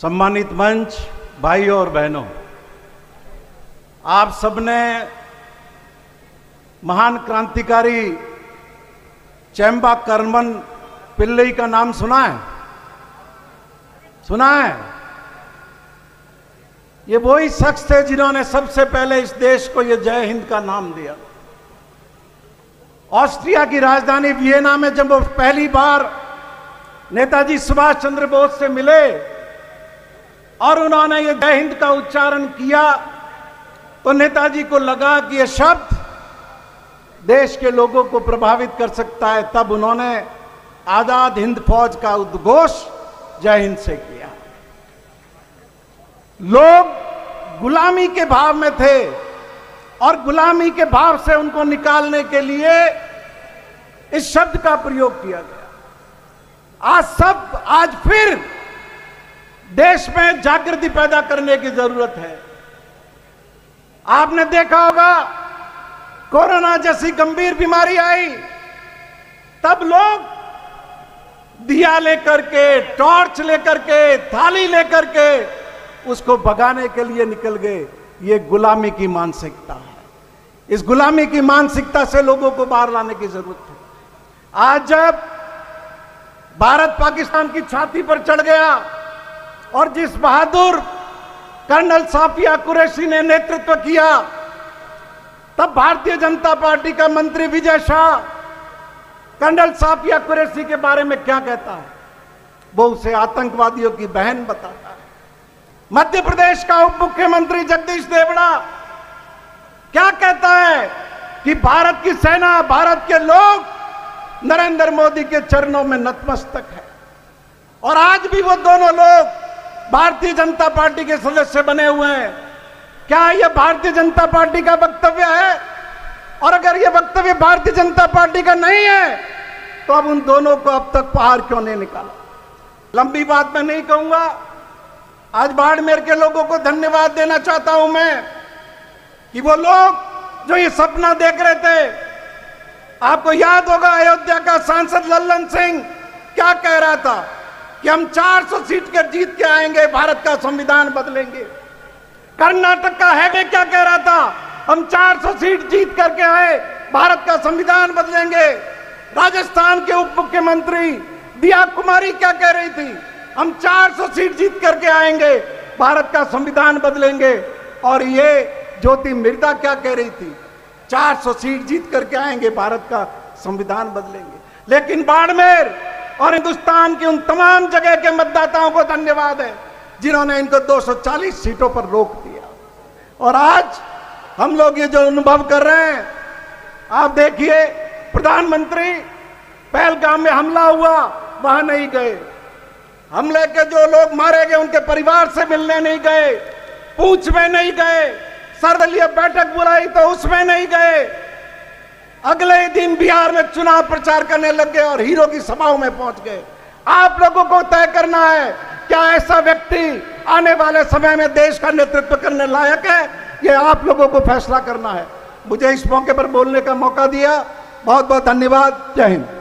सम्मानित मंच, भाइयों और बहनों, आप सबने महान क्रांतिकारी चेम्बाकरमन पिल्लई का नाम सुना है? सुना है? ये वही शख्स थे जिन्होंने सबसे पहले इस देश को ये जय हिंद का नाम दिया। ऑस्ट्रिया की राजधानी वियना में जब वो पहली बार नेताजी सुभाष चंद्र बोस से मिले और उन्होंने ये जय हिंद का उच्चारण किया तो नेताजी को लगा कि ये शब्द देश के लोगों को प्रभावित कर सकता है। तब उन्होंने आजाद हिंद फौज का उद्घोष जय हिंद से किया। लोग गुलामी के भाव में थे और गुलामी के भाव से उनको निकालने के लिए इस शब्द का प्रयोग किया गया। आज फिर देश में जागृति पैदा करने की जरूरत है। आपने देखा होगा, कोरोना जैसी गंभीर बीमारी आई तब लोग दिया लेकर के, टॉर्च लेकर के, थाली लेकर के उसको भगाने के लिए निकल गए। ये गुलामी की मानसिकता है। इस गुलामी की मानसिकता से लोगों को बाहर लाने की जरूरत है। आज जब भारत पाकिस्तान की छाती पर चढ़ गया और जिस बहादुर कर्नल साफिया कुरैशी ने नेतृत्व किया, तब भारतीय जनता पार्टी का मंत्री विजय शाह कर्नल साफिया कुरैशी के बारे में क्या कहता है? वो उसे आतंकवादियों की बहन बताता है। मध्य प्रदेश का उप मुख्यमंत्री जगदीश देवड़ा क्या कहता है कि भारत की सेना, भारत के लोग नरेंद्र मोदी के चरणों में नतमस्तक है। और आज भी वो दोनों लोग भारतीय जनता पार्टी के सदस्य बने हुए हैं। क्या यह भारतीय जनता पार्टी का वक्तव्य है? और अगर यह वक्तव्य भारतीय जनता पार्टी का नहीं है तो अब उन दोनों को अब तक बाहर क्यों नहीं निकाला? लंबी बात मैं नहीं कहूंगा। आज बाड़मेर के लोगों को धन्यवाद देना चाहता हूं मैं कि वो लोग जो ये सपना देख रहे थे, आपको याद होगा अयोध्या का सांसद लल्लन सिंह क्या कह रहा था कि हम 400 सीट के जीत के आएंगे, भारत का संविधान बदलेंगे। कर्नाटक का हेगड़े क्या कह रहा था? हम 400 सीट जीत करके आए, भारत का संविधान बदलेंगे। राजस्थान के उप मुख्यमंत्री दिया कुमारी क्या कह रही थी? हम 400 सीट जीत करके आएंगे, भारत का संविधान बदलेंगे। और ये ज्योति मिर्धा क्या कह रही थी? 400 सीट जीत करके आएंगे, भारत का संविधान बदलेंगे। लेकिन बाड़मेर और हिंदुस्तान की उन तमाम जगह के मतदाताओं को धन्यवाद है जिन्होंने इनको 240 सीटों पर रोक दिया। और आज हम लोग ये जो अनुभव कर रहे हैं, आप देखिए, प्रधानमंत्री पहलगाम में हमला हुआ, वहां नहीं गए। हमले के जो लोग मारे गए उनके परिवार से मिलने नहीं गए, पूंछ में नहीं गए, सर्वदलीय बैठक बुलाई तो उसमें नहीं गए। अगले दिन बिहार में चुनाव प्रचार करने लग गए और हीरो की सभाओं में पहुंच गए। आप लोगों को तय करना है, क्या ऐसा व्यक्ति आने वाले समय में देश का नेतृत्व करने लायक है? ये आप लोगों को फैसला करना है। मुझे इस मौके पर बोलने का मौका दिया, बहुत बहुत धन्यवाद। जय हिंद।